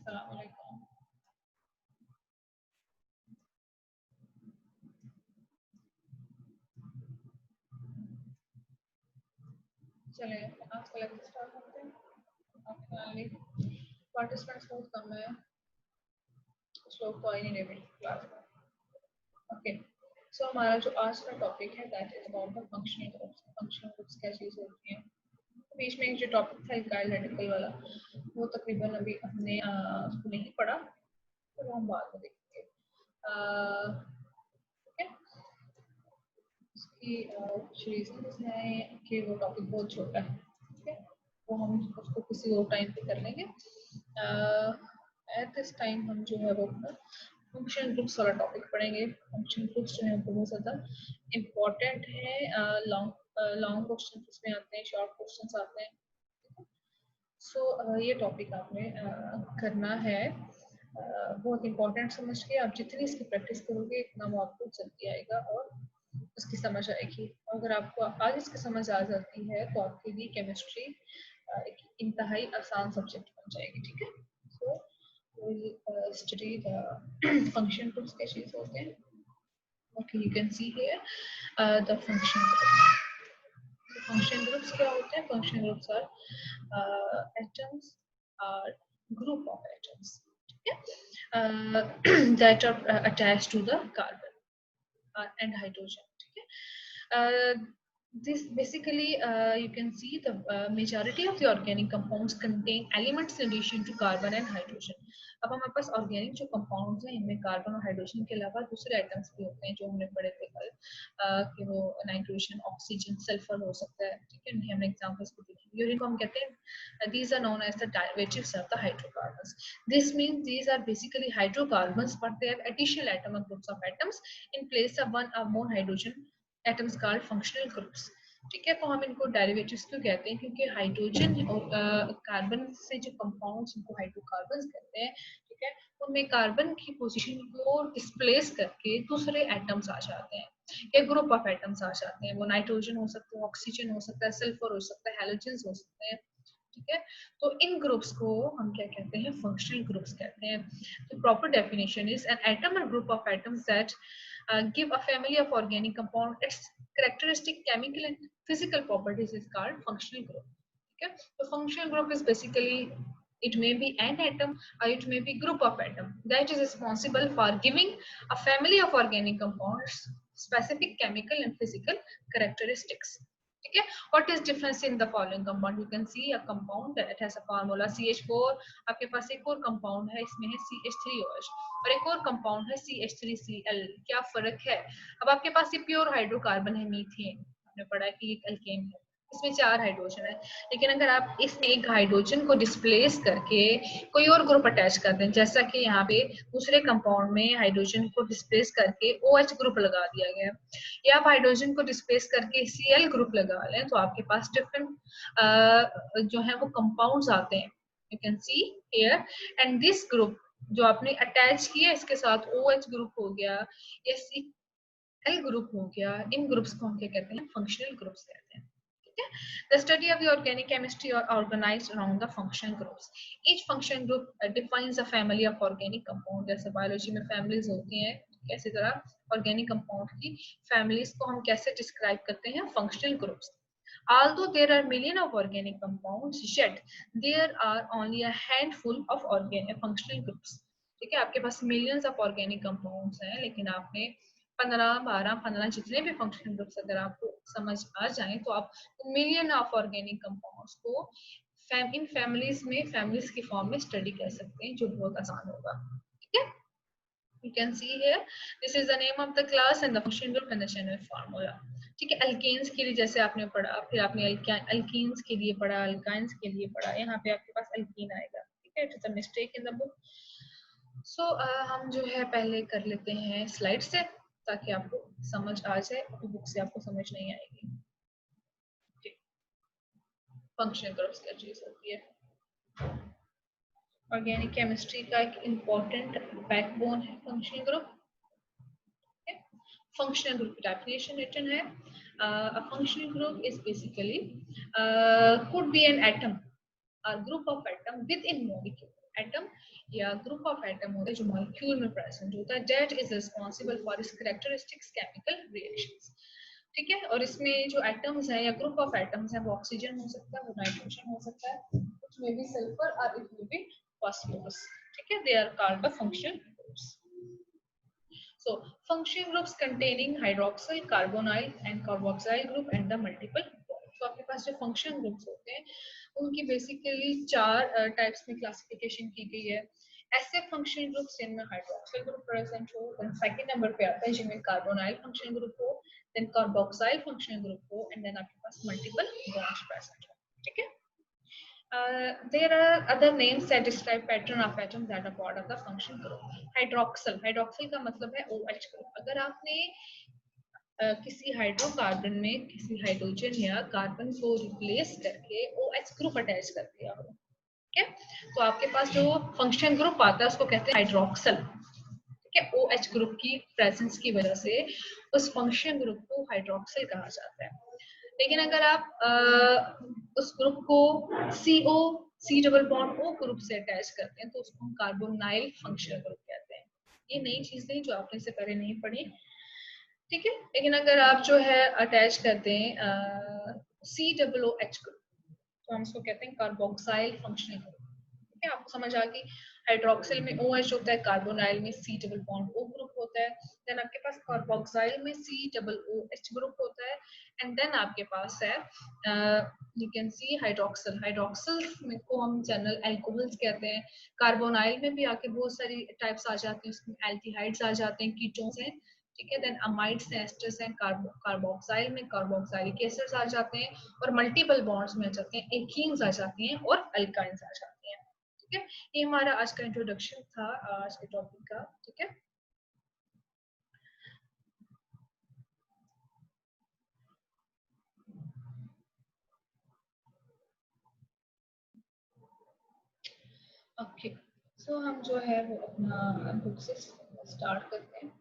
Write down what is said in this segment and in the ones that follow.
अस्सलामुअलैकुम। चले आज का लेक्चर स्टार्ट करते हैं। आपके पार्टिसिपेंट्स बहुत कम है, कुछ लोग तो आ ही नहीं रहे क्लास में। ओके, सो हमारा जो आज का टॉपिक है that is about the functional groups. Functional groups क्या चीज़ होती है? बीच में एक जो टॉपिक था इकाई रेडिकल वाला, वो तकरीबन अभी हमने उसको नहीं पढ़ा, तो वो हम बाद में देखेंगे। ओके, उसकी कुछ रीजंस हैं कि वो टॉपिक बहुत छोटा है। ठीक है, वो हम उसको किसी और टाइम पे कर लेंगे। एट दिस टाइम हम जो है वो अपना फंक्शन ग्रुप्स वाला टॉपिक पढ़ेंगे। फंक्शन ग्रुप्स जो है बहुत ज़्यादा इम्पोर्टेंट है। लॉन्ग क्वेश्चन इसमें आते हैं, शॉर्ट क्वेश्चन आते हैं। सो ये टॉपिक आपने करना है। बहुत इम्पोर्टेंट समझ के आप जितनी इसकी प्रैक्टिस करोगे इतना वो आपको जल्दी आएगा और उसकी समझ आएगी। अगर आपको आज इसकी समझ आ जाती है तो आपके लिए केमिस्ट्री एक इंतहाई आसान सब्जेक्ट बन जाएगी। ठीक है, so study the function groups क्या चीज़ होते हैं। Okay, you can see here the function groups. Function groups क्या होते हैं? Function groups are atoms or group of atoms, ठीक है, that are attached to the carbon and hydrogen. ठीक है, this basically you can see the majority of the organic compounds contain elements in addition to carbon and hydrogen. अब हमारे पास organic जो compounds हैं इनमें carbon और हाइड्रोजन के अलावा दूसरे आइटम्स भी होते हैं जो हमने पढ़े थे कल, कि वो नाइट्रोजन, ऑक्सीजन, सल्फर हो सकता है। ठीक है, हमने एग्जांपल्स भी देखे। यूरिन को हम कहते हैं these are known as the derivatives of the hydrocarbons. This means these are basically hydrocarbons but they have additional atom or groups of atoms in place of one or more hydrogen atoms called functional groups. ठीक है, तो हम इनको derivatives क्यों कहते हैं? क्योंकि hydrogen और कार्बन से जो कंपाउंड्स उनको हाइड्रोकार्बन्स कहते हैं। ठीक है, उनमें कार्बन की पोजीशन को डिस्प्लेस करके दूसरे एटम्स आ जाते हैं, एक ग्रुप ऑफ एटम्स आ जाते हैं। वो नाइट्रोजन हो सकता है, ऑक्सीजन हो सकता है, सल्फर हो सकता है, हैलोजेंस हो सकते हैं। ठीक है, तो इन ग्रुप्स को हम क्या कहते हैं? फंक्शनल ग्रुप्स कहते हैं। तो proper definition is an atom और group of atoms that give a family of organic compound its characteristic chemical and physical properties is called functional group. Okay, the functional group is basically, it may be an atom or it may be group of atom that is responsible for giving a family of organic compounds specific chemical and physical characteristics. ठीक है, what is difference in the following compound? You can see a compound that has a formula CH4. आपके पास एक और compound है, इसमें है CH3OH और एक और कंपाउंड है CH3Cl। क्या फर्क है? अब आपके पास ये प्योर हाइड्रोकार्बन है, मीथेन, आपने पढ़ा है कि एक अल्केन है, इसमें 4 हाइड्रोजन है। लेकिन अगर आप इसमें एक हाइड्रोजन को डिस्प्लेस करके कोई और ग्रुप अटैच कर दें, जैसा कि यहाँ पे दूसरे कंपाउंड में हाइड्रोजन को डिस्प्लेस करके OH ग्रुप लगा दिया गया, या आप हाइड्रोजन को डिस्प्लेस करके Cl ग्रुप लगा लें, तो आपके पास डिफरेंट जो है वो कंपाउंड्स आते हैं। You can see here, and this group जो आपने अटैच किया इसके साथ OH ग्रुप हो गया या Cl ग्रुप हो गया, इन ग्रुप्स को हम क्या कहते हैं? फंक्शनल ग्रुप्स कहते हैं। The study of the organic chemistry are organized around the functional groups. Each function group defines a family of organic compound. जैसे बायोलॉजी में फैमिलीज होती हैं, इसी तरह ऑर्गेनिक कंपाउंड की फैमिलीज को हम कैसे डिस्क्राइब करते हैं? Functional groups. Although there are millions of organic compounds, yet there are only a handful of organic functional groups. ठीक है, आपके पास millions of organic compounds हैं, लेकिन आपने 15, 12, 15 जितने भी फंक्शनल ग्रुप्स अगर आपको समझ आ जाए तो आप मिलियन ऑफ ऑर्गेनिक कंपाउंड्स को इन फैमिलीज में, फैमिलीज की फॉर्म में स्टडी कर सकते हैं, जो बहुत आसान होगा। ठीक है, you can see here this is the name of the class and the function group and the general formula. ठीक है, अल्केन्स के लिए जैसे आपने पढ़ा, फिर आपने अल्कीन्स के लिए पढ़ा, अल्काइंस के लिए पढ़ा, यहाँ पे आपके पास अल्कीन आएगा। ठीक है, it's a mistake in the book. So हम जो है पहले कर लेते हैं स्लाइड से, ताकि आपको समझ आ जाए, अभी बुक से आपको समझ नहीं आएगी। फंक्शनल ग्रुप्स क्या चीज होती है? ऑर्गेनिक केमिस्ट्री का एक इम्पोर्टेंट बैकबोन है फंक्शनल ग्रुप। फंक्शनल ग्रुप की डेफिनेशन रिटन है, a functional group is basically could be an atom or group of atom within molecule. Atom या ग्रुप ऑफ एटम होता है जो मॉलिक्यूल में प्रेजेंट होता है, that is responsible for its characteristics chemical reactions. ठीक है, और इसमें जो एटम्स है या ग्रुप ऑफ एटम्स है वो ऑक्सीजन हो सकता है, वो नाइट्रोजन हो सकता है, कुछ में भी सल्फर और इट में भी फास्फोरस। ठीक है, they are called the functional groups. So, functional groups containing hydroxyl, carbonyl and carboxyl group and the multiple bonds. तो आपके पास जो functional groups होते हैं उनकी बेसिकली 4 टाइप्स में क्लासिफिकेशन की गई है। ऐसे फंक्शनल ग्रुप्स जिनमें हाइड्रोक्सिल ग्रुप प्रेजेंट हो, देन सेकंड नंबर पे आता है जिनमें कार्बोनाइल फंक्शनल ग्रुप हो, देन कार्बोक्साइल फंक्शनल ग्रुप हो, एंड देन आपके पास मल्टीपल बॉन्ड्स प्रेजेंट हो। ठीक है, there are other names that describe pattern of atoms that are part of the functional group. Hydroxyl का मतलब है OH group। अगर आपने किसी हाइड्रोकार्बन में किसी हाइड्रोजन या कार्बन को रिप्लेस करके OH ग्रुप अटैच कर दिया हो, ठीक है, तो आपके पास जो फंक्शन ग्रुप आता है उसको कहते हैं हाइड्रोक्सल। ठीक है, OH ग्रुप की प्रेजेंस की वजह से उस फंक्शन ग्रुप को हाइड्रोक्सल कहा जाता है। लेकिन अगर आप उस ग्रुप को CO C double bond O group से अटैच करते हैं तो उसको हम कार्बोनाइल फंक्शनल ग्रुप कहते हैं। ये नई चीज नहीं जो आपने इससे पहले नहीं पढ़ी। ठीक है, लेकिन अगर आप जो है अटैच करते हैं COOH ग्रुप तो हम इसको कहते हैं कार्बोक्साइल फंक्शनल ग्रुप। ठीक है, आपको समझ आ गई। हाइड्रोक्सिल में OH होता है, कार्बोनाइल में C double bond O group होता है, देन आपके पास कार्बोक्साइल में COOH ग्रुप होता है, एंड देन आपके पास है you can C hydroxyl. Hydroxyl में को हम जनरल एल्कोहल्स कहते हैं। कार्बोनाइल में भी आके बहुत सारी टाइप्स आ जाती हैं, उसमें एल्डिहाइड्स आ जाते हैं, कीटोन्स हैं। ठीक है, देन अमाइड्स हैं, एस्टर्स हैं, कार्बोक्साइल में कार्बोक्साइलिक एसिड्स आ जाते हैं, और मल्टीपल बॉन्ड्स में आ जाते हैं, एल्कीन्स आ जाती हैं और अल्काइंस आ जाती हैं। ठीक है, ये हमारा आज का इंट्रोडक्शन था आज के टॉपिक का। ठीक है, ओके, सो हम जो है वो अपना बुक से स्टार्ट करते हैं।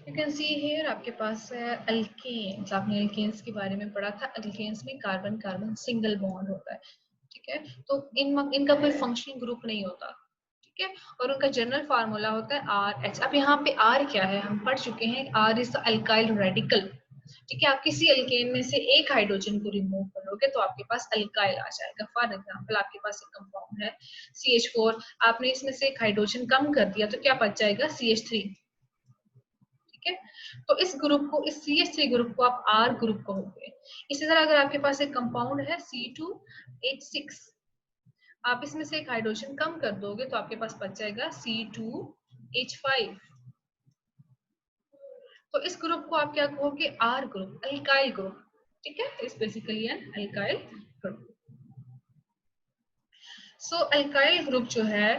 यू कैन सी हियर आपके पास है अल्केन्स। आपने अल्केन्स के बारे में पढ़ा था। अल्केन्स में कार्बन कार्बन सिंगल बॉन्ड होता है। ठीक है, तो इनका कोई फंक्शनल ग्रुप नहीं होता। ठीक है, और उनका जनरल फार्मूला होता है RH। अब यहाँ पे R क्या है हम पढ़ चुके हैं। R is the alkyl radical. ठीक है, आप किसी अल्केन में से एक हाइड्रोजन को रिमूव करोगे तो आपके पास अल्काइल आ जाएगा। फॉर एग्जांपल आपके पास एक कंपाउंड है CH4, आपने इसमें से एक हाइड्रोजन कम कर दिया तो क्या बच जाएगा CH3। ठीक है, तो इस ग्रुप को, इस CH3 ग्रुप को आप R ग्रुप कहोगे। इसी तरह अगर आपके पास एक कंपाउंड है C2H6, आप इसमें से एक हाइड्रोजन कम कर दोगे तो आपके पास बच जाएगा C2H5। तो इस ग्रुप को आप क्या कहोगे? R group, alkyl group. ठीक है, इस बेसिकली एन अल्काइल ग्रुप। सो अल्काइल ग्रुप जो है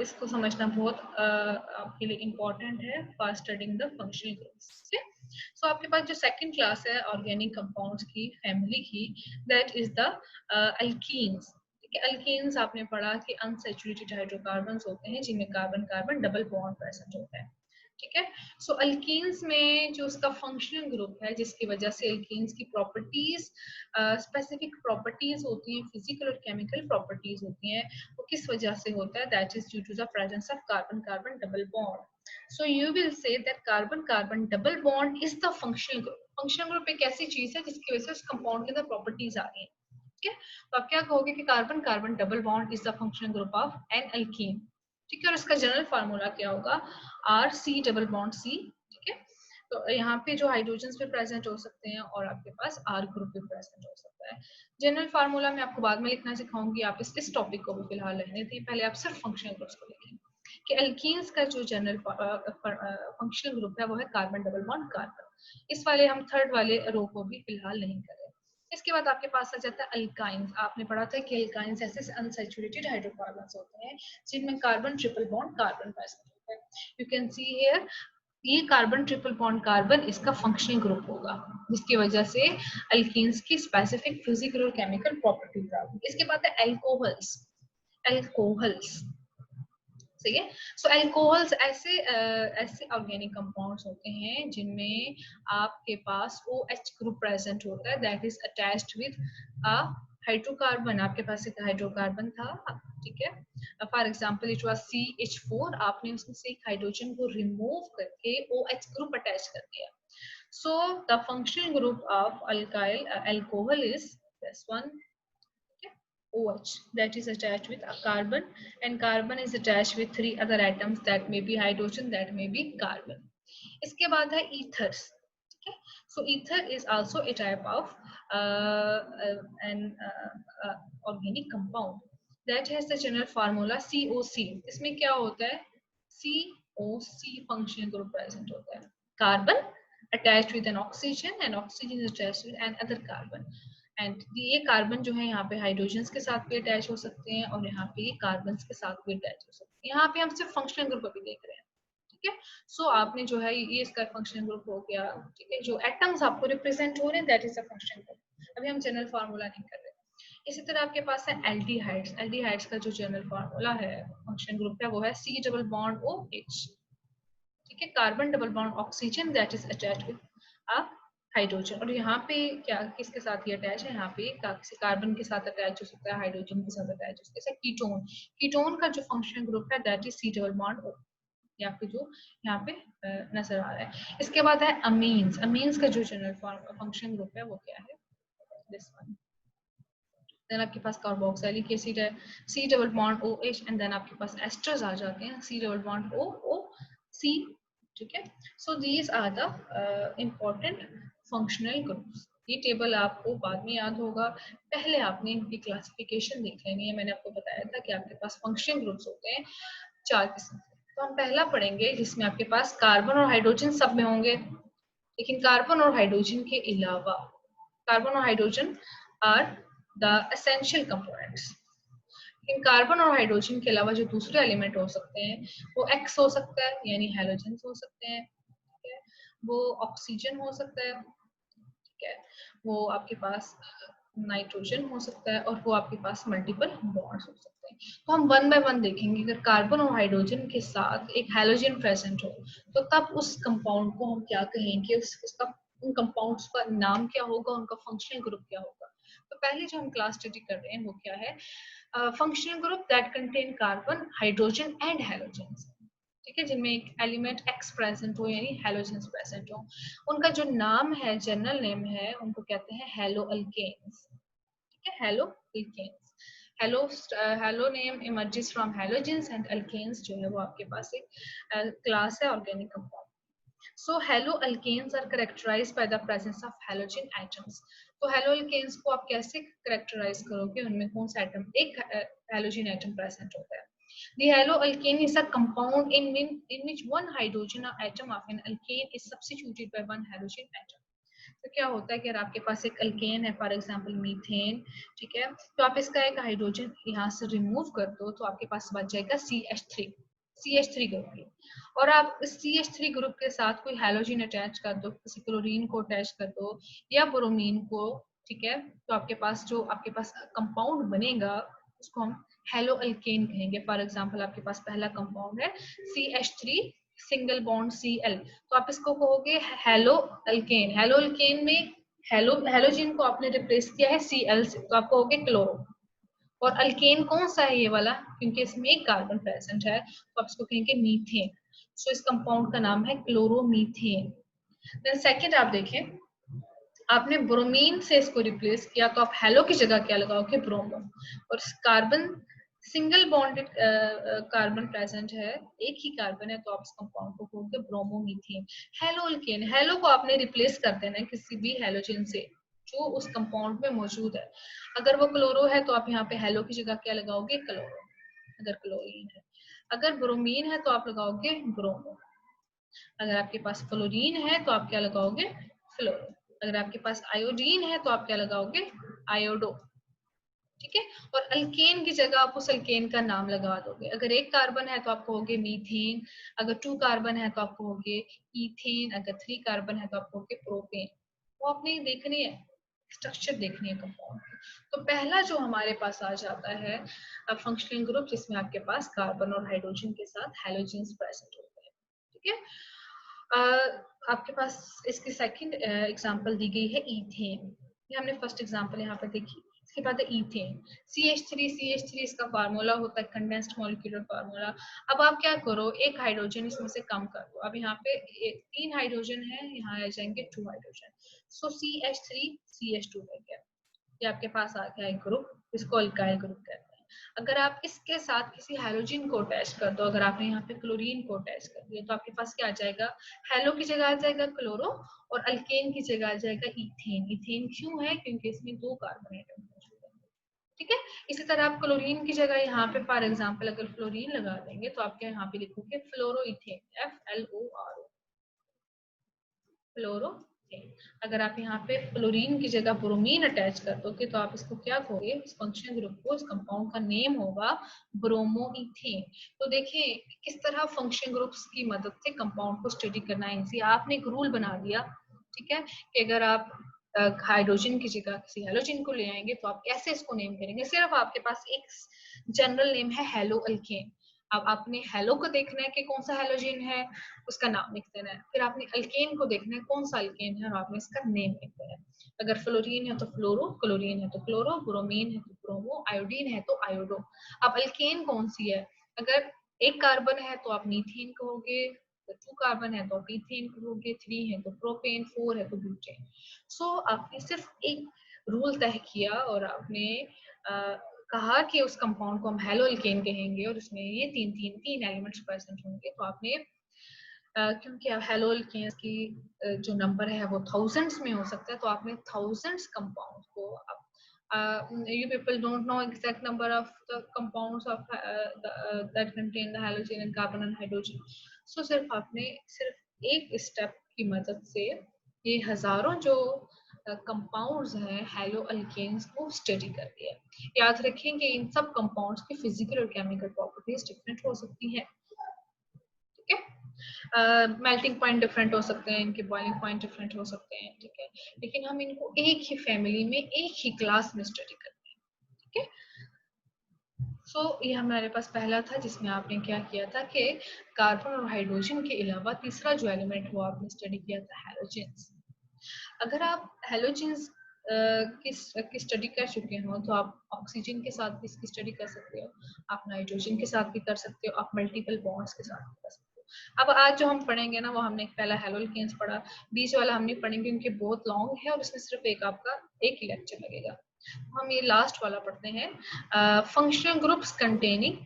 इसको समझना बहुत आपके लिए इम्पोर्टेंट है for studying the functional groups. ठीक है, सो आपके पास जो सेकंड क्लास है ऑर्गेनिक कंपाउंड्स की फैमिली की, दैट इज द अल्कीन्स। ठीक है, अल्कीन्स आपने पढ़ा कि अनसैचुरेटेड हाइड्रोकार्बन्स होते हैं जिनमें carbon carbon double bond present होता है। ठीक है, सो अल्कीन्स में जो उसका फंक्शनल ग्रुप है जिसकी वजह से अल्कीन्स की प्रॉपर्टीज, स्पेसिफिक प्रॉपर्टीज होती हैं, फिजिकल और केमिकल प्रॉपर्टीज होती हैं, वो किस वजह से होता है? That is due to the presence of carbon carbon double bond. So you will say that carbon carbon double bond is the functional group. Functional group एक ऐसी चीज है जिसकी वजह से उस कंपाउंड के अंदर प्रॉपर्टीज आ रही हैं। ठीक है, तो आप क्या कहोगे कि carbon carbon double bond is the functional group of an alkene. ठीक है, और इसका जनरल फार्मूला क्या होगा? RC double bond C। ठीक है, तो यहाँ पे जो हाइड्रोजन पे प्रेजेंट हो सकते हैं और आपके पास R ग्रुप भी प्रेजेंट हो सकता है। जनरल फार्मूला मैं आपको बाद में लिखना सिखाऊंगी, आप इस टॉपिक को भी फिलहाल रहने दें, पहले आप सिर्फ फंक्शनल ग्रुप्स को लिखें कि अल्कीन्स का जो जनरल फंक्शनल ग्रुप है वो है कार्बन डबल बॉन्ड कार्बन। इस वाले हम थर्ड वाले रो को भी फिलहाल नहीं करें। इसके बाद आपके पास आ जाता है अल्काइंस। आपने पढ़ा था कि अल्काइंस ऐसे अनसैचुरेटेड हाइड्रोकार्बन्स होते हैं जिनमें carbon triple bond carbon present होता है। यू कैन सी हियर, ये कार्बन ट्रिपल बॉन्ड कार्बन इसका फंक्शनल ग्रुप होगा जिसकी वजह से अल्कीन्स की स्पेसिफिक फिजिकल और केमिकल प्रॉपर्टीज आ गई। इसके बाद है एल्कोहल्स। एल्कोहल्स, सही है। सो एल्कोहल्स ऐसे ऑर्गेनिक कंपाउंड्स होते हैं जिनमें आपके पास OH ग्रुप प्रेजेंट होता है that is attached with a hydrocarbon, आपके पास एक हाइड्रोकार्बन था, ठीक है, for example it was CH4, आपने उसमें से एक हाइड्रोजन को रिमूव करके OH ग्रुप अटैच कर दिया. So the functional group of alkyl alcohol is this one, okay, OH, that is attached with a carbon, and carbon is attached with 3 other atoms, that may be hydrogen, that may be carbon. इसके बाद है ethers. Okay, so ether is also a type of an organic compound that has the general formula COC. इसमें क्या होता है? COC functional group present होता है. Carbon attached with an oxygen and oxygen is attached with another carbon. And ये carbon जो है यहाँ पे हाइड्रोजन के साथ भी अटैच हो सकते हैं और यहाँ पे कार्बन के साथ भी अटैच हो सकते हैं. यहाँ पे हम सिर्फ फंक्शनल ग्रुप अभी देख रहे हैं, ठीक है. सो आपने जो है ये इसका फंक्शनल ग्रुप हो गया, ठीक है. जो एटम्स आपको रिप्रेजेंट हो रहे हैं that is a functional group. अभी हम जनरल फार्मूला नहीं कर रहे. इसी तरह आपके पास है एल्डिहाइड्स. एल्डिहाइड्स का जो जनरल फार्मूला है, फंक्शनल ग्रुप है, वो है C डबल बॉन्ड OH, ठीक है. Carbon double bond oxygen that is attached with a hydrogen. और यहाँ पे क्या किसके साथ ये अटैच है? यहाँ पे किसी कार्बन के साथ अटैच हो सकता है, हाइड्रोजन के साथ अटैच हो सकता है. कीटोन, कीटोन का जो फंक्शनल ग्रुप है that is C double bond O, या फिर जो यहाँ पे नजर आ रहा है. इसके बाद है अमीन्स. अमीन्स का जो जनरल फंक्शन ग्रुप है वो क्या है? This one. देन आपके पास कार्बोक्सिलिक एसिड है, C double bond OH, and then आपके पास एस्टर्स आ जाते हैं, C डबल बॉन्ड OC, ठीक है. So these are the important functional groups. ये टेबल आपको बाद में याद होगा, पहले आपने इनकी क्लासिफिकेशन देख लेनी है. मैंने आपको बताया था कि आपके पास फंक्शनल ग्रुप्स होते हैं 4 किस्म के. तो हम पहला पढ़ेंगे जिसमें आपके पास कार्बन और हाइड्रोजन सब में होंगे, लेकिन कार्बन और हाइड्रोजन के अलावा, कार्बन और hydrogen are the essential components. लेकिन कार्बन और हाइड्रोजन के अलावा जो दूसरे एलिमेंट हो सकते हैं वो X हो सकता है, यानी हैलोजन हो सकते हैं, ठीक है. वो ऑक्सीजन हो सकता है, ठीक है. वो आपके पास नाइट्रोजन हो सकता है, और वो आपके पास मल्टीपल बॉन्ड्स हो सकते हैं. तो हम वन बाय वन देखेंगे. अगर कार्बन और हाइड्रोजन के साथ एक हैलोजन प्रेजेंट हो तो तब उस कंपाउंड को हम क्या कहेंगे, उसका उन कंपाउंड्स का नाम क्या होगा, उनका फंक्शनल ग्रुप क्या होगा. तो पहले जो हम क्लास स्टडी कर रहे हैं वो क्या है? Functional group that contain carbon, hydrogen and halogen, ठीक है, जिनमें एक एलिमेंट X प्रेजेंट हो, यानी हैलोजन प्रेजेंट हो. उनका जो नाम है, जनरल नेम है, उनको कहते हैं हेलो अल्केन्स, ठीक है. Haloalkanes, halo halo name emerges from halogens, and alkanes जो है वो आपके पास एक क्लास है organic compound. So haloalkanes are characterized by the presence of halogen atoms. तो haloalkanes को आप कैसे characterize करोगे? उनमें कौन सा एटम, एक halogen atom present होता है. The haloalkane is a compound in which one hydrogen atom of an alkane is substituted by one halogen atom. तो क्या होता है कि अगर आपके पास एक अल्केन है, फॉर एग्जांपल मीथेन, ठीक है, तो आप इसका एक हाइड्रोजन यहाँ से रिमूव कर दो तो आपके पास बच जाएगा CH3 ग्रुप. और आप इस CH3 ग्रुप के साथ कोई हैलोजन अटैच कर दो, किसी क्लोरीन को अटैच कर दो या ब्रोमीन को, ठीक है, तो आपके पास कंपाउंड बनेगा, उसको हम हेलो अल्केन कहेंगे. फॉर एग्जांपल आपके पास पहला कंपाउंड है CH3 सिंगल बॉन्ड Cl, तो आप इसको कहोगे हेलो अल्केन. हेलो अल्केन में हेलोजन को आपने रिप्लेस किया है Cl से, तो आप कहोगे क्लोरो. और अल्केन कौन सा है? ये वाला, क्योंकि इसमें एक कार्बन प्रेजेंट है, तो आप इसको कहेंगे मीथेन. सो इस कंपाउंड का नाम है क्लोरोमीथेन. देन सेकंड आप देखें, आपने ब्रोमीन से इसको रिप्लेस किया, तो आप हेलो की जगह क्या लगाओगे? ब्रोमो. और carbon single bonded carbon present है, एक ही कार्बन है, तो आप इस कंपाउंड को कहोगे ब्रोमोमीथेन. हेलो अल्केन, हेलो को आपने रिप्लेस कर देना है किसी भी हेलोजन से जो उस कंपाउंड में मौजूद है. अगर वो क्लोरो है तो आप यहाँ पे हेलो की जगह क्या लगाओगे? क्लोरो. अगर क्लोरीन है, अगर ब्रोमीन है तो आप लगाओगे ब्रोमो. अगर आपके पास क्लोरीन है तो आप क्या लगाओगे? फ्लोरो. अगर आपके पास आयोडीन है तो आप क्या लगाओगे? आयोडो. ठीक है. और अल्केन की जगह आप उस अल्केन का नाम लगा दोगे. अगर एक कार्बन है तो आप कहोगे मीथेन, अगर 2 कार्बन है तो आप कहोगे ईथेन, अगर 3 कार्बन है तो आप कहोगे प्रोपेन. वो आपने देखनी है, स्ट्रक्चर देखनी है कंपाउंड. तो पहला जो हमारे पास आ जाता है फंक्शनल ग्रुप, जिसमें आपके पास कार्बन और हाइड्रोजन के साथ हैलोजेंस प्रेजेंट होते हैं, ठीक है. आपके पास इसकी सेकंड एग्जांपल दी गई है ईथेन. ये हमने फर्स्ट एग्जांपल यहाँ पर देखी. इसके बाद है इथेन, CH3 इसका फार्मूला होता है कंडेंस्ड मॉलिक्यूलर फार्मूला। अब आप क्या करो, एक हाइड्रोजन इसमें से कम कर दो। अब यहाँ पे 3 हाइड्रोजन है, यहाँ आ जाएंगे 2 हाइड्रोजन, सो CH3 CH2 रह गया। ये आपके पास आ गया एक ग्रुप, इसको अल्काइल ग्रुप कहते हैं। अगर आप इसके साथ किसी हैलोजन को अटैच कर दो, अगर आपने यहाँ पे क्लोरीन को अटैच कर दिया तो आपके पास क्या आ जाएगा, हेलो की जगह आ जाएगा क्लोरो, और अल्केन की जगह आ जाएगा इथेन। इथेन क्यों है, क्योंकि इसमें 2 कार्बन एटम मौजूद है। ठीक है, इसी तरह आप क्लोरीन की जगह यहाँ पे फॉर एग्जाम्पल अगर फ्लोरीन लगा देंगे तो आप क्या यहाँ पे लिखोगे फ्लोरोइथेन, FLORO, फ्लोरो। अगर आप यहाँ पे फ्लोरीन की जगह ब्रोमीन अटैच कर दोगे तो आप इसको क्या कहोगे, इस फंक्शन ग्रुप को, इस कंपाउंड का नेम होगा ब्रोमोइथेन। तो देखिए किस तरह फंक्शन ग्रुप्स की मदद से कंपाउंड को स्टडी करना है इजी। आपने एक रूल बना दिया, ठीक है, कि अगर आप हाइड्रोजन की जगह किसी हेलोजन को ले आएंगे तो आप कैसे इसको नेम करेंगे। सिर्फ आपके पास एक जनरल नेम है हेलो अल्केन। अब आपने हेलो को देखना है कि कौन सा हेलोजन है, उसका नाम लिख देना है। फिर आपने अल्केन को देखना है कौन सा अल्केन है और आपने इसका नेम लिख देना है। अगर फ्लोरीन है तो फ्लोरो, क्लोरीन है तो क्लोरो, ब्रोमीन है तो ब्रोमो, आयोडीन है तो आयोडो। अब अल्केन कौन सी है, अगर एक कार्बन है तो आप मीथेन कहोगे, 2 कार्बन है तो आप इथेन कहोगे, 3 है तो प्रोपेन, 4 है तो ब्यूटेन। सो आपने सिर्फ एक रूल तय किया और आपने कहा कि उस कंपाउंड को हम हेलो अल्केन कहेंगे और उसमें ये तीन एलिमेंट्स प्रेजेंट होंगे। तो आपने क्योंकि अब हेलो अल्केन्स की जो नंबर है वो थाउजेंड्स में हो सकता है, तो आपने थाउजेंड्स कंपाउंड को you people don't know exact number of the compounds of that contain the halogen and carbon and hydrogen. So सिर्फ आपने सिर्फ एक स्टेप की मदद से ये हजारों जो कंपाउंड्स हैं हेलो अल्केन्स को स्टडी कर दिया। याद रखें कि इन सब कंपाउंड्स की फिजिकल और केमिकल प्रॉपर्टीज डिफरेंट हो सकती हैं। ठीक है, मेल्टिंग पॉइंट डिफरेंट हो सकते हैं, इनके बॉइलिंग पॉइंट डिफरेंट हो सकते हैं, ठीक है, लेकिन हम इनको एक ही फैमिली में एक ही क्लास में स्टडी करते हैं। ठीक है, सो ये हमारे पास पहला था जिसमें आपने क्या किया था कि कार्बन और हाइड्रोजन के अलावा तीसरा जो एलिमेंट वो आपने स्टडी किया था हैलोजेंस। अगर आप हैलोजेंस की स्टडी कर चुके हो तो आप ऑक्सीजन के साथ भी इसकी स्टडी कर सकते हो, आप नाइट्रोजन के साथ भी कर सकते हो, आप मल्टीपल बॉन्ड्स के साथ भी कर सकते हो। अब आज जो हम पढ़ेंगे ना वो हमने पहला हेलोल्केन्स पढ़ा, बीच वाला हम नहीं पढ़ेंगे क्योंकि बहुत लॉन्ग है और इसमें सिर्फ एक ही लेक्चर लगेगा। हम ये लास्ट वाला पढ़ते हैं, फंक्शनल ग्रुप्स कंटेनिंग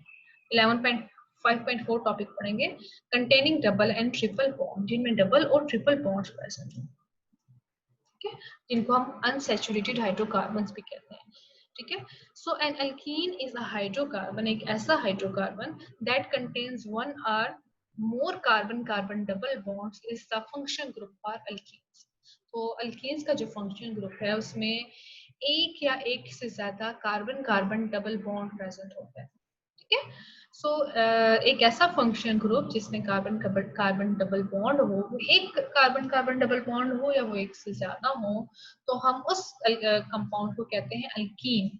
11.5.4 टॉपिक पढ़ेंगे, containing double and triple bond, जिनमें डबल और ट्रिपल बॉन्ड्स प्रेजेंट हैं, ठीक है, जिनको हम अनसैचुरेटेड हाइड्रोकार्बन्स भी कहते हैं। ठीक है, so an alkene is a hydrocarbon, एक ऐसा हाइड्रोकार्बन दैट कंटेन्स वन और more carbon carbon double bonds is the function group for alkenes. तो अल्कीन्स का जो फंक्शन ग्रुप है उसमें एक या एक से ज्यादा carbon carbon double bond present होता है। ठीक है, सो एक ऐसा फंक्शन ग्रुप जिसमें कार्बन कार्बन डबल बॉन्ड हो, एक कार्बन कार्बन डबल बॉन्ड हो या वो एक से ज्यादा हो, तो हम उस कंपाउंड को कहते हैं अल्कीन।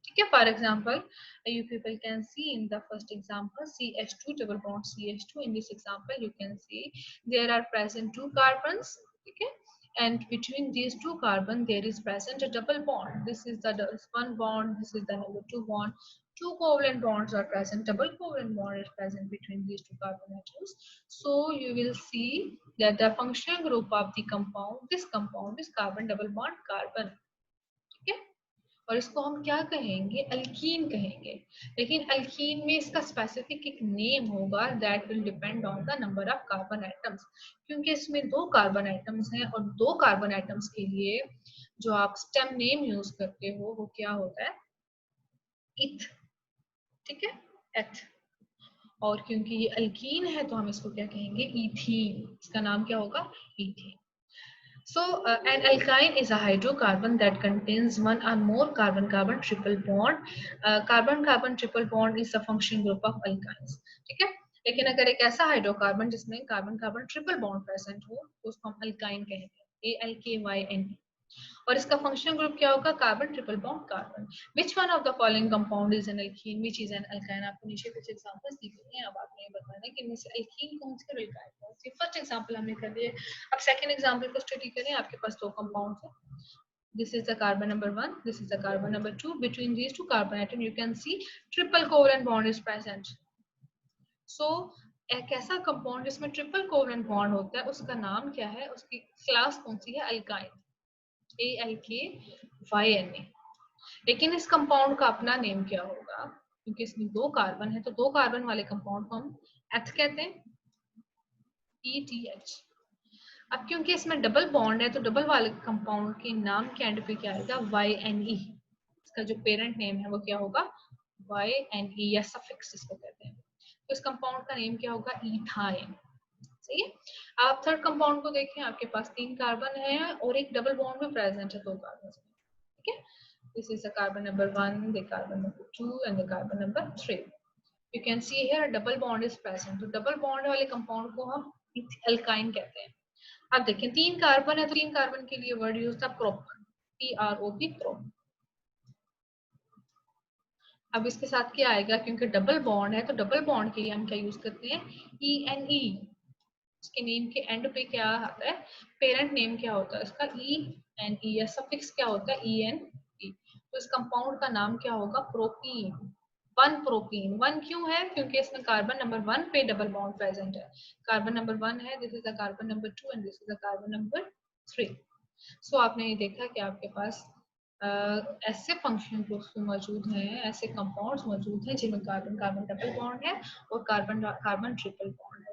ठीक है, for example you people can see in the first example CH2 double bond CH2, in this example you can see there are present 2 carbons, ठीक है, and between these 2 carbon there is present a double bond. This is the one bond, this is the number 2 bond. 2 covalent bonds are present, double covalent bond is present between these 2 carbon atoms. So you will see that the functional group of the compound, this compound is carbon double bond carbon. ठीक है, और इसको हम क्या कहेंगे, alkyne कहेंगे। लेकिन alkyne में इसका स्पेसिफिक एक नेम होगा that will depend on the number of carbon atoms, क्योंकि इसमें 2 कार्बन एटम्स हैं और 2 कार्बन एटम्स के लिए जो आप स्टेम नेम यूज करते हो वो क्या होता है, इथ। ठीक है, एथ। और क्योंकि ये अल्कीन है तो हम इसको क्या कहेंगे, इथीन। इसका नाम क्या होगा, ethene. So, an alkyne is a hydrocarbon that contains one or more carbon-carbon triple bond. Carbon-carbon triple bond is the function group of alkynes. ठीक है, लेकिन अगर एक ऐसा हाइड्रोकार्बन जिसमें कार्बन-कार्बन ट्रिपल बॉन्ड प्रेजेंट हो तो उसको हम अल्काइन कहेंगे, ALKYN। और इसका फंक्शनल ग्रुप क्या होगा, carbon triple bond carbon. Which one of the following compound is an alkene, which is an alkyne. आपको नीचे कुछ एग्जांपल्स दी गई हैं, अब आपने ये बताना है कि इनमें से एल्कीन कौन सी और अल्काइन कौन सी। फर्स्ट एग्जांपल हमने कर दिए, अब सेकंड एग्जांपल को स्टडी करें। आपके पास 2 कंपाउंड्स हैं, This is the carbon number 1, this is the carbon number 2. Between these two carbon atom you can see triple covalent bond is present. So एक ऐसा कंपाउंड जिसमें ट्रिपल कोवेलेंट बॉन्ड होता है उसका नाम क्या है, उसकी क्लास कौन सी है, अल्काइन, ALKYNA। लेकिन इस कंपाउंड का अपना नेम क्या होगा, क्योंकि इसमें 2 कार्बन है तो 2 कार्बन वाले कंपाउंड को हम एथ कहते हैं, ETH। अब क्योंकि इसमें डबल बॉन्ड है तो डबल वाले कंपाउंड के नाम के एंड पे क्या आएगा, YNE। इसका जो पेरेंट नेम है वो क्या होगा, YNE या सफिक्स जिसको कहते हैं। तो इस कंपाउंड का नेम क्या होगा, इथाइन। सही है। आप थर्ड कंपाउंड को देखें, आपके पास 3 कार्बन है और एक डबल बॉन्ड भी प्रेजेंट है 2 कार्बन। ठीक है, this is the carbon number 1, the carbon number 2 and the carbon number 3. You can see here a double bond is present. तो डबल बॉन्ड वाले कंपाउंड को हम अल्काइन कहते हैं। अब देखें 3 कार्बन है तो 3 कार्बन के लिए वर्ड यूज था प्रोप, PROP, प्रोप। अब इसके साथ क्या आएगा, क्योंकि डबल बॉन्ड है तो डबल बॉन्ड के लिए हम क्या यूज करते हैं, ENE। इसके नेम के एंड पे क्या आता है, पेरेंट नेम क्या होता है इसका, ENE या सफिक्स क्या होता है, ENE। तो इस कंपाउंड का नाम क्या होगा, प्रोपीन। 1 प्रोपीन। 1 क्यों है, क्योंकि इसमें कार्बन नंबर 1 पे डबल बॉन्ड प्रेजेंट है। कार्बन नंबर 1 है, this is the carbon number 2 and this is the carbon number 3। सो आपने ये देखा कि आपके पास ऐसे फंक्शनल ग्रुप्स मौजूद हैं, ऐसे कंपाउंड्स मौजूद हैं जिनमें कार्बन कार्बन डबल बॉन्ड है और कार्बन कार्बन ट्रिपल बॉन्ड है।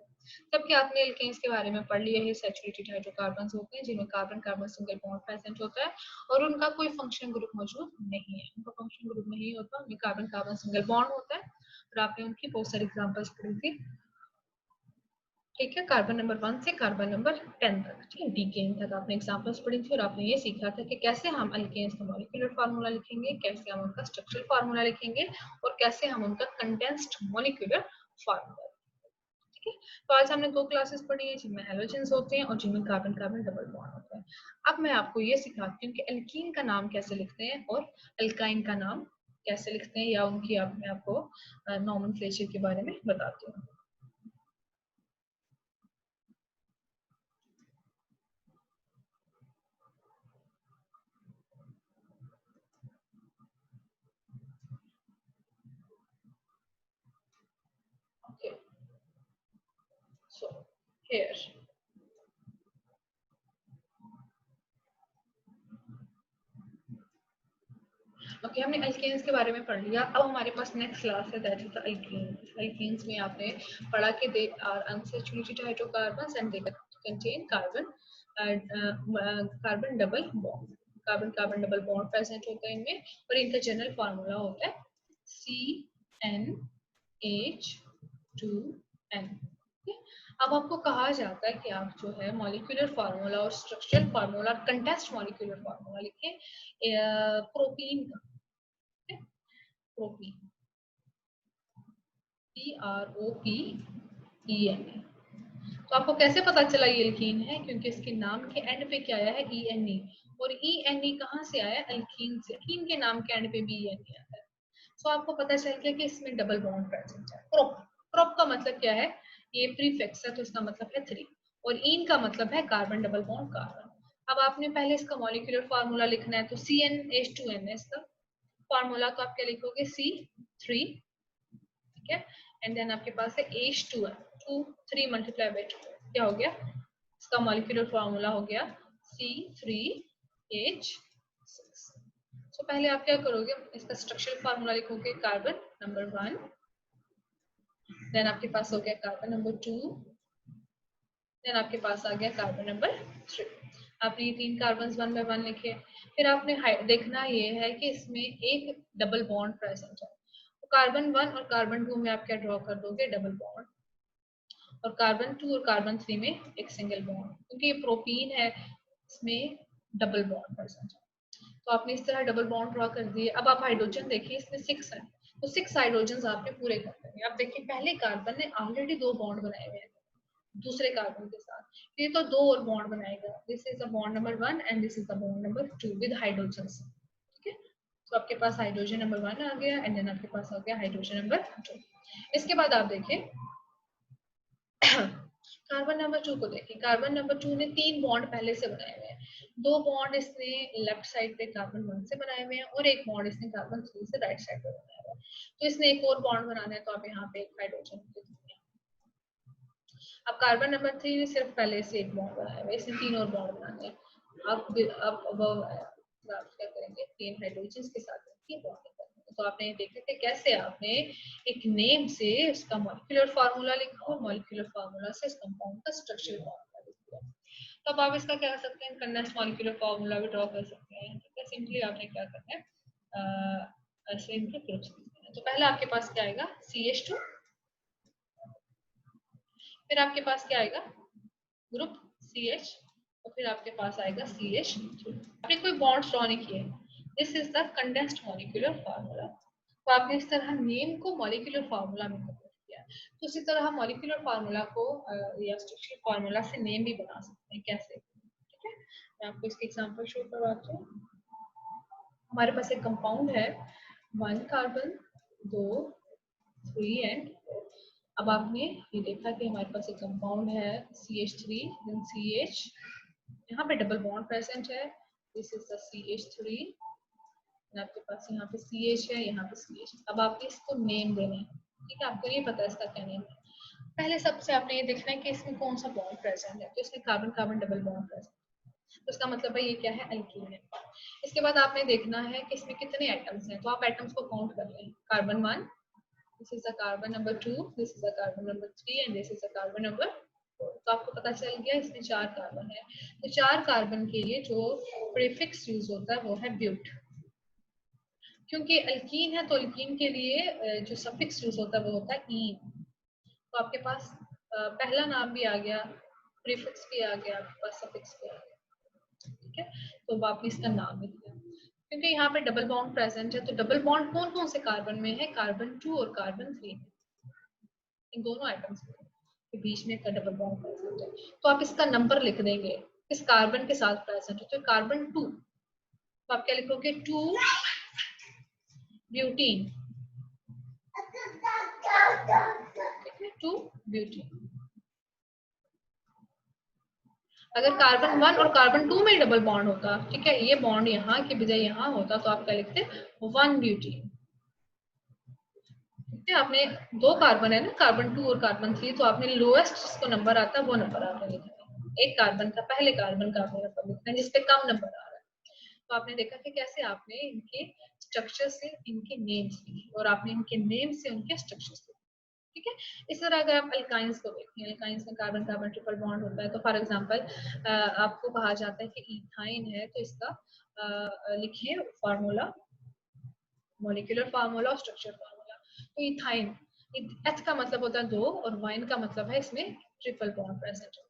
जबकि आपने एल्केन्स के बारे में पढ़ लिया है, सैचुरेटेड हाइड्रोकार्बन्स होते हैं जिनमें carbon carbon single bond present होता है और उनका कोई फंक्शनल ग्रुप मौजूद नहीं है, उनका फंक्शनल ग्रुप नहीं होता, उनमें कार्बन कार्बन सिंगल बॉन्ड होता है। और आपने उनकी बहुत सारी एग्जांपल्स पढ़ी थी। ठीक है, कार्बन नंबर 1 से कार्बन नंबर 10 तक, ठीक है, डीकेन तक आपने एग्जांपल्स पढ़ी थी और आपने ये सीखा था कि कैसे हम अल्केन्स का मॉलिक्यूलर फार्मूला लिखेंगे, कैसे हम उनका स्ट्रक्चरल फार्मूला लिखेंगे और कैसे हम उनका कंडेंस्ड मॉलिक्यूलर फार्मूला। ठीक है, तो आज हमने 2 क्लासेस पढ़ी है जिनमें हैलोजेंस होते हैं और जिनमें कार्बन कार्बन डबल बॉन्ड होता है। अब मैं आपको ये सिखाती हूँ कि एल्कीन का नाम कैसे लिखते हैं और अल्काइन का नाम कैसे लिखते हैं, या उनकी मैं आपको नॉमेनक्लेचर के बारे में बताती हूँ। Okay, so here ओके, हमने अल्केन्स के बारे में पढ़ लिया। अब हमारे पास नेक्स्ट क्लास है, दैट इज अल्केन्स। अल्केन्स में आपने पढ़ा कि they are unsaturated hydrocarbons and they contain carbon carbon double bond, carbon carbon double bond present होता है इनमें और इनका जनरल फार्मूला होता है CnH2n। अब आपको कहा जाता है कि आप जो है मॉलिक्यूलर फार्मूला और structural formula, condensed molecular formula लिखें प्रोटीन का, प्रोटीन, PROPEN। तो आपको कैसे पता चला ये एल्कीन है, क्योंकि इसके नाम के एंड पे क्या आया है, ENE, और ENE कहाँ से आया, एल्कीन से। एल्कीन के नाम के एंड पे भी ENE आता है। तो आपको पता चल गया कि इसमें डबल बॉन्ड प्रेजेंट है। प्रोप, प्रोप का मतलब क्या है, ये प्रीफिक्स है तो इसका मतलब है 3 और इन का मतलब है कार्बन डबल बॉन्ड कार्बन। अब आपने पहले इसका मॉलिक्यूलर फार्मूला लिखना है, तो CnH2n है इसका फार्मूला, तो आप क्या लिखोगे, C3, ठीक है, एंड देन आपके पास है H2n, 2 3 मल्टीप्लाई बाय 2 क्या हो गया, इसका मॉलिक्यूलर फार्मूला हो गया C3H6। तो पहले आप क्या करोगे, इसका स्ट्रक्चरल फार्मूला लिखोगे, कार्बन नंबर 1, देन आपके पास हो गया कार्बन नंबर 2, देन आपके पास आ गया कार्बन नंबर 3। आपने ये 3 कार्बन 1 बाय 1 लिखे। फिर आपने देखना ये है कि इसमें एक डबल बॉन्ड प्रेजेंट है, तो कार्बन 1 और कार्बन 2 में आप क्या ड्रॉ कर दोगे, डबल बॉन्ड, और कार्बन 2 और कार्बन 3 में एक सिंगल बॉन्ड, क्योंकि ये प्रोटीन है इसमें डबल बॉन्ड प्रेजेंट है। तो आपने इस तरह डबल बॉन्ड ड्रॉ कर दिए। अब आप हाइड्रोजन देखिए, इसमें 6 है तो 6 हाइड्रोजन आपने पूरे कर देंगे। अब देखिए पहले कार्बन ने ऑलरेडी 2 बॉन्ड बनाए हुए हैं दूसरे कार्बन के साथ, ये तो 2 और बॉन्ड बनाएगा, this is the bond number 1 and this is the bond number 2 with hydrogen. ठीक है, तो आपके पास हाइड्रोजन नंबर 1 आ गया एंड देन आपके पास आ गया हाइड्रोजन नंबर 2। इसके बाद आप देखिए कार्बन नंबर 2 को देखें। कार्बन नंबर 2 ने 3 बॉन्ड पहले से बनाए हुए हैं। 2 बॉन्ड इसने लेफ्ट साइड पे कार्बन 1 से बनाए हुए हैं और एक बॉन्ड इसने कार्बन 3 से राइट साइड पे बनाया हुआ है। तो इसने एक और बॉन्ड बनाना है, तो आप यहाँ पे एक हाइड्रोजन लिख देंगे। अब कार्बन नंबर 3 ने सिर्फ पहले से एक बॉन्ड बनाया हुआ है, इसने 3 और बॉन्ड बनाने हैं। अब आप क्या करेंगे, 3 हाइड्रोजन के साथ ये बॉन्ड करेंगे। तो आपने देखा कि कैसे आपने एक नेम से उसका मॉलिक्यूलर फार्मूला लिखा और मॉलिक्यूलर फार्मूला से इस कंपाउंड का स्ट्रक्चरल फार्मूला लिख दिया। तो अब आप इसका क्या कर सकते हैं, कंडेंस्ड मॉलिक्यूलर फार्मूला भी ड्रॉ कर सकते हैं। ठीक है, सिंपली आपने क्या करना है, ऐसे इनके ग्रुप्स लिखने हैं। तो पहले आपके पास क्या आएगा, CH2, फिर आपके पास क्या आएगा, ग्रुप CH, और फिर आपके पास आएगा CH3। आपने कोई बॉन्ड्स ड्रॉ नहीं किए, this is the condensed molecular formula. तो आपने इस तरह नेम को मॉलिक्यूलर फार्मूला में कन्वर्ट किया। तो इसी तरह हम मॉलिक्यूलर फार्मूला को या स्ट्रक्चरल फार्मूला से नेम भी बना सकते हैं। कैसे, ठीक है, मैं आपको इसके एग्जांपल शो करवाती हूँ। हमारे पास एक कंपाउंड है 1 कार्बन 2 3 एंड 4। अब आपने ये देखा कि हमारे पास एक कंपाउंड है CH3 देन CH, यहाँ पे डबल बॉन्ड प्रेजेंट है, दिस इज द CH3, आपके पास यहाँ पे CH है, यहाँ पे CH। अब आपने इसको नेम देना है। ठीक है, आपको ये पता है इसका क्या नेम है। पहले सबसे आपने ये देखना है कि इसमें कौन सा बॉन्ड प्रेजेंट है। तो इसमें carbon carbon double bond present, तो इसका मतलब है ये क्या है, एल्कीन है। इसके बाद आपने देखना है कि इसमें कितने एटम्स हैं। तो आप एटम्स को काउंट कर लें, carbon 1, this is the carbon number 2, this is the carbon number 3 and this is the carbon number 4। तो आपको पता चल गया इसमें 4 कार्बन है। तो 4 कार्बन के लिए जो प्रीफिक्स यूज होता है वो है ब्यूट। क्योंकि अल्कीन है तो अल्कीन के लिए जो सफिक्स यूज होता है वो होता है ईन। तो आपके पास पहला नाम भी आ गया, प्रीफिक्स भी आ गया, आपके पास सफिक्स भी आ गया। ठीक है, तो वापस इसका नाम लिख दिया। क्योंकि यहाँ पे डबल बॉन्ड प्रेजेंट है, तो डबल बॉन्ड कौन कौन से कार्बन में है, कार्बन 2 और कार्बन 3, इन दोनों आइटम्स के बीच में डबल बॉन्ड प्रेजेंट है। तो आप इसका नंबर लिख देंगे इस कार्बन के साथ प्रेजेंट है। तो कार्बन 2, तो आप क्या लिखोगे, 2 ब्यूटीन, 2 ब्यूटीन। अगर कार्बन 1 और कार्बन 2 में डबल बॉन्ड होता, ठीक है, ये बॉन्ड यहाँ के बजाय यहाँ होता, तो आप क्या लिखते 1 ब्यूटीन। ठीक है, आपने 2 कार्बन है ना, कार्बन 2 और कार्बन 3, तो आपने लोएस्ट जिसको नंबर आता है वो नंबर आपने लिखना है। एक कार्बन का, पहले कार्बन का आपने नंबर लिखना है जिसपे कम नंबर आ रहा है। तो आपने देखा कि कैसे आपने इनके स्ट्रक्चर से इनके नेम्स लिखे और आपने इनके नेम से उनके स्ट्रक्चर्स लिखे। ठीक है, इस तरह अगर आप अल्काइंस को देखें, अल्काइंस में कार्बन कार्बन ट्रिपल बॉन्ड होता है। तो फॉर एग्जांपल आपको कहा जाता है कि इथाइन है, तो इसका लिखिए फार्मूला, मॉलिक्यूलर फार्मूला और स्ट्रक्चर फार्मूला। तो इथाइन, एथ का मतलब होता है 2 और वाइन का मतलब है इसमें ट्रिपल बॉन्ड प्रेजेंट है।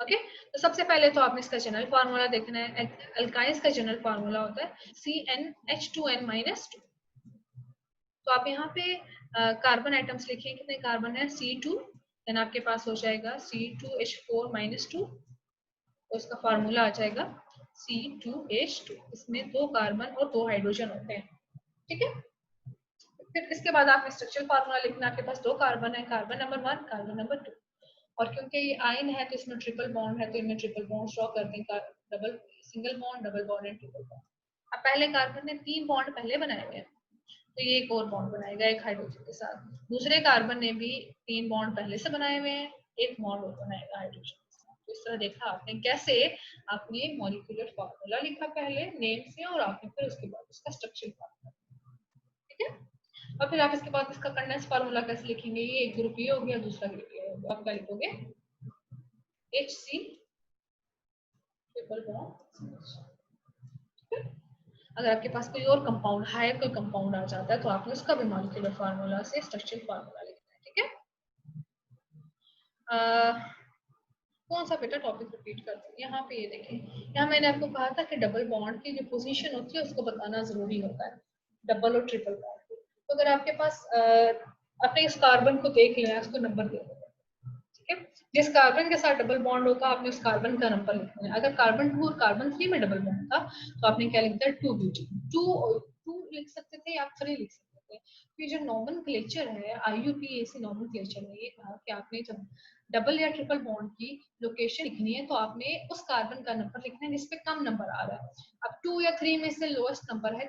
ओके, तो सबसे पहले तो आपने इसका जनरल फार्मूला देखना है। अल्काइंस का जनरल फार्मूला होता है CnH2n-2। तो आप यहाँ पे कार्बन आइटम्स लिखिए, कितने कार्बन है, C2, देन आपके पास हो जाएगा C2H4-2, तो इसका फार्मूला आ जाएगा C2H2। इसमें 2 कार्बन और 2 हाइड्रोजन होते हैं। ठीक है, फिर इसके बाद आपने स्ट्रक्चरल फार्मूला लिखना। आपके पास 2 कार्बन है, कार्बन नंबर 1, कार्बन नंबर 2, और क्योंकि ये आयन है तो इसमें ट्रिपल बॉन्ड है, तो इनमें ट्रिपल बॉन्ड ड्रॉ करते हैं, double single bond, double bond and triple bond. अब पहले कार्बन ने 3 बॉन्ड पहले बनाए हुए हैं, तो ये एक और बॉन्ड बनाएगा एक हाइड्रोजन के साथ। दूसरे कार्बन ने भी 3 बॉन्ड पहले से बनाए हुए हैं, एक बॉन्ड और बनाएगा हाइड्रोजन के साथ। तो इस तरह देखा आपने कैसे आपने मॉलिक्यूलर फार्मूला लिखा पहले नेम से, और आपने फिर उसके बाद उसका स्ट्रक्चर फार्मूला। ठीक है, और फिर आप इसके बाद इसका कंडेंस फार्मूला कैसे लिखेंगे, ये एक ग्रुप ये हो गया, दूसरा ग्रुप ये हो गया। आप क्या लिखोगे, HC ट्रिपल बॉन्ड। अगर आपके पास कोई और कंपाउंड, हायर कोई कंपाउंड आ जाता है, तो आपने उसका भी मॉलिक्यूलर फार्मूला से स्ट्रक्चरल फार्मूला लिखना है। ठीक है, कौन सा बेटा टॉपिक रिपीट करते हैं, यहाँ पे ये देखें, यहाँ मैंने आपको कहा था कि डबल बॉन्ड की जो पोजीशन होती है उसको बताना जरूरी होता है, डबल और ट्रिपल बॉन्ड की। तो अगर आपके पास अपने इस कार्बन को देख लें, उसको नंबर दे दें। ठीक है, जिस कार्बन के साथ डबल बॉन्ड होगा आपने उस कार्बन का नंबर लिखना है। अगर कार्बन 2 और कार्बन 3 में डबल बॉन्ड था, तो आपने क्या लिखा है, 2 ब्यूटीन। 2 लिख सकते थे या 3 लिख सकते थे, हैं। ये जो नोमेनक्लेचर है, IUPAC नोमेनक्लेचर में ये कहा कि आपने जब डबल या ट्रिपल बॉन्ड की लोकेशन लिखनी है तो आपने उस कार्बन का नंबर लिखना है जिसपे कम नंबर आ रहा है। अब 2 या 3 में से लोएस्ट नंबर है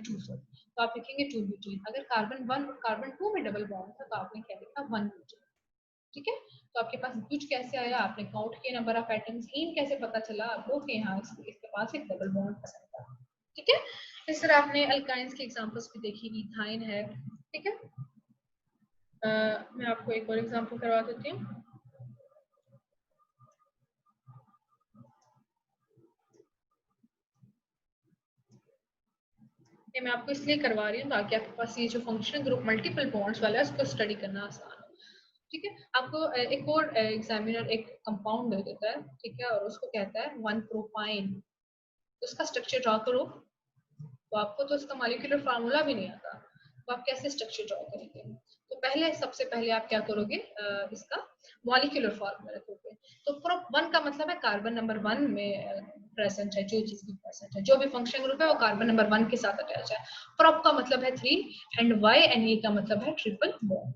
2 सॉरी, तो आप लिखेंगे 2 ब्यूटेन। अगर कार्बन 1 और कार्बन 2 में डबल बॉन्ड था तो आपने क्या लिखा 1 ब्यूटेन। ठीक है, तो आपके पास ब्यूट कैसे आया, आपने काउंट किया नंबर ऑफ एटम्स, इन कैसे पता चला आपको कि हाँ इसके पास एक डबल बॉन्ड प्रेजेंट था। ठीक है, इस तरह आपने अल्काइंस की एग्जांपल्स भी देखी, इथाइन है। ठीक है, मैं आपको एक और एग्जांपल करवा देती हूँ। ये मैं आपको इसलिए करवा रही हूँ ताकि आपके पास ये जो फंक्शनल ग्रुप मल्टीपल बॉन्ड्स वाला है उसको स्टडी करना आसान हो। ठीक है, आपको एक और एग्जामिनर एक कंपाउंड दे देता है, ठीक है, और उसको कहता है 1 प्रोपाइन। उसका स्ट्रक्चर ड्रॉ करो, तो आपको तो इसका मॉलिक्यूलर फार्मूला भी नहीं आता, तो आप कैसे स्ट्रक्चर ड्रॉ करेंगे? तो पहले सबसे पहले आप क्या करोगे, इसका मॉलिक्यूलर फार्मूला रखोगे। तो प्रोप 1 का मतलब है कार्बन नंबर 1 में प्रेजेंट है, जो चीज भी प्रेजेंट है, जो भी फंक्शन ग्रुप है वो कार्बन नंबर 1 के साथ अटैच है। प्रोप का मतलब है 3 एंड वाई एंड ए का मतलब है ट्रिपल बॉन्ड,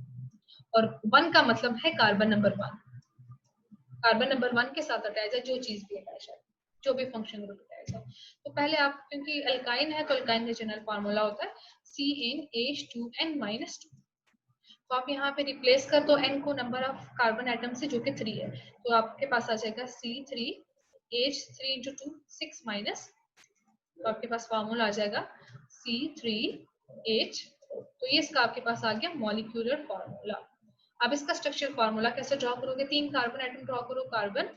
और 1 का मतलब है कार्बन नंबर 1, कार्बन नंबर 1 के साथ अटैच है, जो चीज भी अटैच है, जो भी फंक्शन ग्रुप अटैच है। तो पहले आप, क्योंकि अल्काइन है तो अल्काइन का जनरल फार्मूला होता है CnH2n-2, तो आप यहाँ पे रिप्लेस कर दो n को नंबर ऑफ कार्बन एटम से जो कि 3 है, तो आपके पास आ जाएगा C3H3 × 2 6 माइनस, तो आपके पास फार्मूला आ जाएगा C3H, तो ये इसका आपके पास आ गया मॉलिक्यूलर फार्मूला। अब इसका स्ट्रक्चर फार्मूला कैसे ड्रॉ करोगे, 3 कार्बन एटम ड्रॉ करो, carbon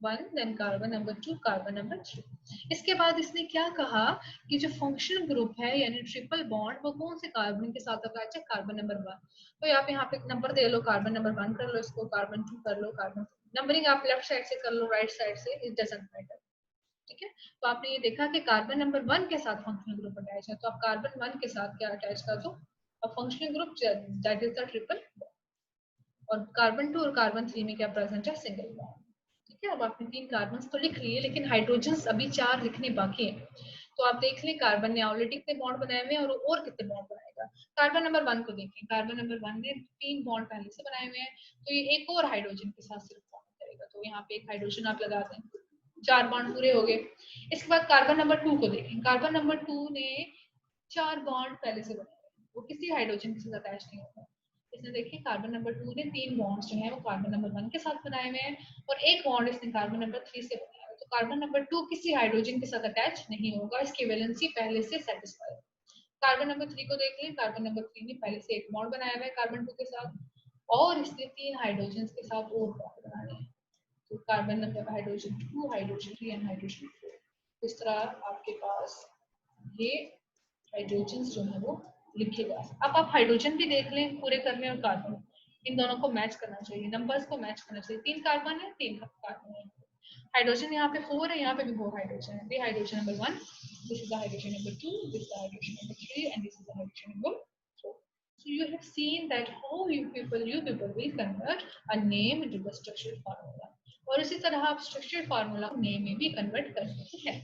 1, then carbon number 2, carbon number 3। इसके बाद इसने क्या कहा कि जो फंक्शनल ग्रुप है यानी ट्रिपल बॉन्ड वो कौन से कार्बन के साथ अटैच है, कार्बन नंबर 1। तो यहाँ पे नंबर दे लो, कार्बन नंबर 1 कर लो, इसको कार्बन 2 कर लो, कार्बन नंबरिंग आप लेफ्ट साइड से कर लो, राइट साइड से, इट डजंट मैटर। ठीक है, तो आपने ये देखा कि कार्बन नंबर 1 के साथ फंक्शनल ग्रुप अटैच है, तो आप कार्बन 1 के साथ क्या अटैच कर दो, functional group that is the triple, और कार्बन 2 और कार्बन 3 में क्या प्रेजेंट है, सिंगल बॉन्ड। ठीक है, अब आपने 3 कार्बन तो लिख लिए, लेकिन हाइड्रोजन अभी 4 लिखने बाकी हैं। तो आप देख लें कार्बन ने ऑलरेडी कितने बॉन्ड बनाए हुए हैं और कितने बॉन्ड बनाएगा। कार्बन नंबर 1 को देखें, कार्बन नंबर 1 ने 3 बॉन्ड पहले से बनाए हुए हैं, तो ये एक और हाइड्रोजन के साथ सिर्फ बॉन्ड करेगा, तो यहाँ पे एक हाइड्रोजन आप लगा दें, 4 बॉन्ड पूरे हो गए। इसके बाद कार्बन नंबर 2 को देखें, कार्बन नंबर 2 ने 4 बॉन्ड पहले से बनाए हुए हैं, वो किसी हाइड्रोजन के साथ अटैच नहीं होगा। इसने देखिए कार्बन नंबर 2 ने 3 बॉन्ड्स जो है वो कार्बन नंबर 1 के साथ बनाए हुए हैं, और एक बॉन्ड इसने कार्बन नंबर 3 से बनाया है, तो कार्बन नंबर 2 किसी हाइड्रोजन के साथ अटैच नहीं होगा, इसकी वैलेंसी पहले से सेटिस्फाई है। कार्बन नंबर 3 को देख लें, कार्बन नंबर 3 ने पहले से एक बॉन्ड बनाया हुआ है कार्बन 2 के साथ, और इसने 3 हाइड्रोजन के साथ और बॉन्ड बनाने हैं, तो carbon number hydrogen 2, hydrogen 3 and hydrogen 4। इस तरह आपके पास ये हाइड्रोजन जो है वो लिखे जा सकते। अब आप हाइड्रोजन भी देख लें पूरे करने, और कार्बन, इन दोनों को मैच करना चाहिए, नंबर्स को मैच करना चाहिए, 3 कार्बन है 3 कार्बन है, हाइड्रोजन यहाँ पे 4 है, यहाँ पे भी 4 हाइड्रोजन है, ये hydrogen number 1, this is the hydrogen number 2, this is the hydrogen number 3 and this is the hydrogen number 4। So you have seen that how you people will convert a name into the structural formula, और इसी तरह आप structural formula को name में भी convert कर सकते हैं।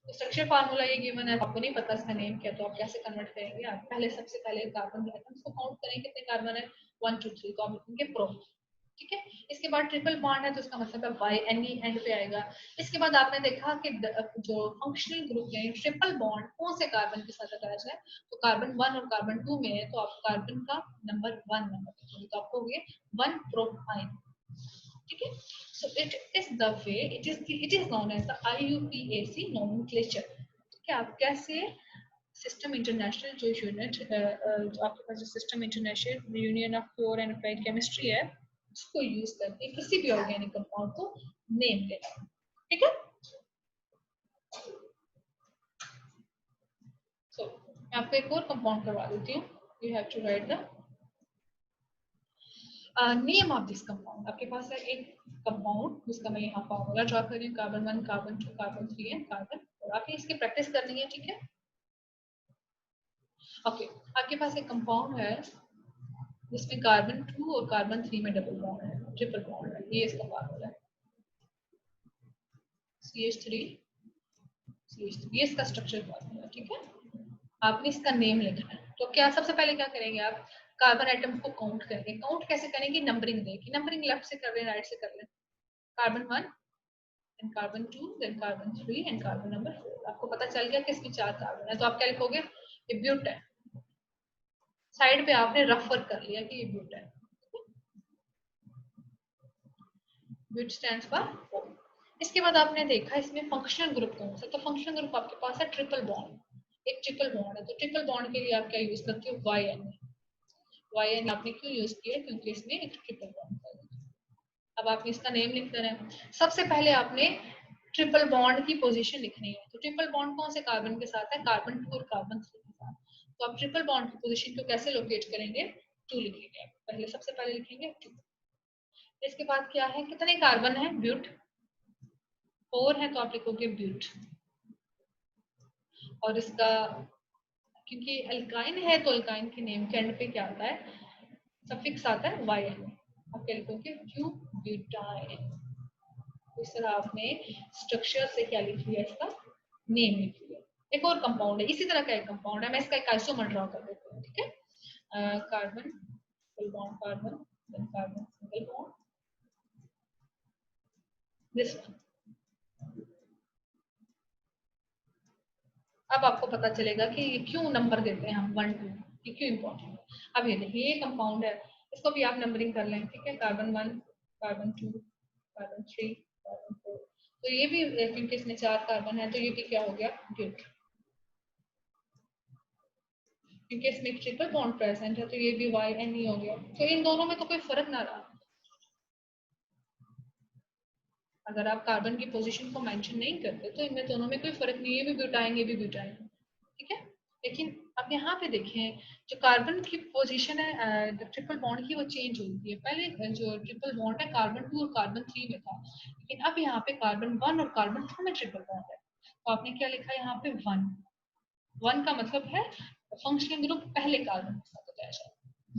तो स्ट्रक्चर फार्मूला ये गिवन है, आपको नहीं पता इसका नेम क्या, तो आप कैसे कन्वर्ट करेंगे, आप पहले सबसे पहले कार्बन एटम्स को काउंट करेंगे, कितने कार्बन है 1 2 3, तो आप लिखेंगे प्रो। ठीक है, इसके बाद ट्रिपल बॉन्ड है तो इसका मतलब है वाई, एन ई एंड पे आएगा। इसके बाद आपने देखा कि जो फंक्शनल ग्रुप है ट्रिपल बॉन्ड कौन से कार्बन के साथ अटैच है, तो कार्बन 1 और कार्बन 2 में है, तो आप कार्बन का नंबर 1 नंबर, तो आपको हो गया 1 प्रोपाइन। ठीक है, so it is known as the IUPAC nomenclature। ठीक है, आप कैसे सिस्टम इंटरनेशनल जो यूनिट जो आपके पास जो system international union of pure and applied chemistry है उसको यूज करके किसी भी ऑर्गेनिक कंपाउंड को नेम देना। ठीक है, so मैं आपको एक और कंपाउंड करवा देती हूँ, you have to write the name of this compound. आपके पास है एक कंपाउंड जिसका मैं यहाँ फॉर्मूला ड्रॉ कर रही हूँ, carbon 1 carbon 2 carbon 3 and carbon 4। आपने इसकी प्रैक्टिस करनी है। ठीक है, ओके, आपके पास एक कंपाउंड है जिसमें कार्बन 2 और कार्बन 3 में डबल बॉन्ड है, ट्रिपल बॉन्ड है, ये इसका फार्मूला है CH3 CH3, ये इसका स्ट्रक्चर फार्मूला। ठीक है, आपने इसका नेम लिखना है। तो क्या सबसे पहले क्या करेंगे आप, कार्बन एटम को काउंट करेंगे। काउंट कैसे करेंगे, नंबरिंग देके। नंबरिंग लेफ्ट से कर रहे हैं, राइट से कर रहे हैं। Carbon 1, then carbon 2, then carbon 3 and carbon number 4। आपको पता चल गया कि इसमें 4 कार्बन है, तो आप क्या लिखोगे, ये ब्यूट है। साइड पे आपने रफ वर्क कर लिया कि ये ब्यूट है। But stands for 4। इसके बाद आपने देखा इसमें फंक्शनल ग्रुप कौन सा, तो फंक्शनल ग्रुप आपके पास है ट्रिपल बॉन्ड। एक ट्रिपल बॉन्ड है, तो ट्रिपल बॉन्ड के लिए आप क्या यूज करते हो, वाई एन। वाई एन आपने क्यों यूज किया, क्योंकि इसमें एक ट्रिपल बॉन्ड है। अब आपने इसका नेम लिख देना है। सबसे पहले आपने ट्रिपल बॉन्ड की पोजीशन लिखनी है। तो ट्रिपल बॉन्ड कौन से कार्बन के साथ है, कार्बन 2 और कार्बन 3 के साथ। तो आप ट्रिपल बॉन्ड की पोजीशन को कैसे लोकेट करेंगे, 2 लिखेंगे। आप पहले सबसे पहले लिखेंगे 2। इसके बाद क्या है, कितने कार्बन है, ब्यूट 4 है, तो आप लिखोगे ब्यूट। और इसका, क्योंकि अल्काइन है तो अल्काइन के नेम के एंड पे क्या आता है, सफिक्स आता है वाई एन। आप क्या लिखोगे, क्यू ब्यूटाइन। इस तरह आपने स्ट्रक्चर से क्या लिख लिया, इसका नेम लिख लिया। एक और कंपाउंड है, इसी तरह का एक कंपाउंड है, मैं इसका एक आइसोमर ड्रॉ कर देती हूँ, ठीक है। Carbon single bond, carbon then carbon single bond, this one. अब आपको पता चलेगा कि ये क्यों नंबर देते हैं हम 1 2, ये क्यों इम्पोर्टेंट है। अब ये देखिए, ये कंपाउंड है, इसको भी आप नंबरिंग कर लें, ठीक है। Carbon 1, carbon 2, carbon 3, carbon 4। तो ये भी क्योंकि इसमें 4 कार्बन है, तो ये भी क्या हो गया, ब्यूट। क्योंकि इसमें एक ट्रिपल बॉन्ड प्रेजेंट है, तो ये भी वाई एन ही हो गया। तो इन दोनों में तो कोई फर्क ना रहा। अगर आप कार्बन की पोजीशन को मेंशन नहीं करते तो इनमें दोनों में कोई फर्क नहीं है, ये भी ब्यूटाइन, ये भी ब्यूटाइन, ठीक है। लेकिन अब यहाँ पे देखें, जो कार्बन की पोजीशन है ट्रिपल बॉन्ड की, वो चेंज होती है। पहले जो ट्रिपल बॉन्ड है कार्बन 2 और कार्बन 3 में था, लेकिन अब यहाँ पे कार्बन 1 और कार्बन 2 में ट्रिपल बॉन्ड है। तो आपने क्या लिखा है यहाँ पे, 1। 1 का मतलब है फंक्शनल ग्रुप पहले कार्बन के साथ होता है,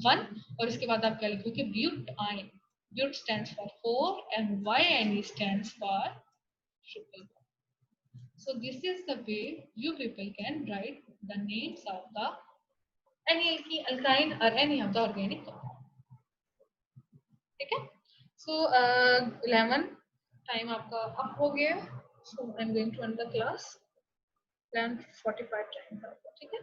1। और इसके बाद आप क्या लिखोगे, butyne. But stands for 4 and YNE stands for triple bond. So this is the way you people can write the names of the any alkyne or any of the organic compound. ठीक है। So 11 time आपका up हो गया। So I'm going to end the class। 11:45 time था, ठीक है।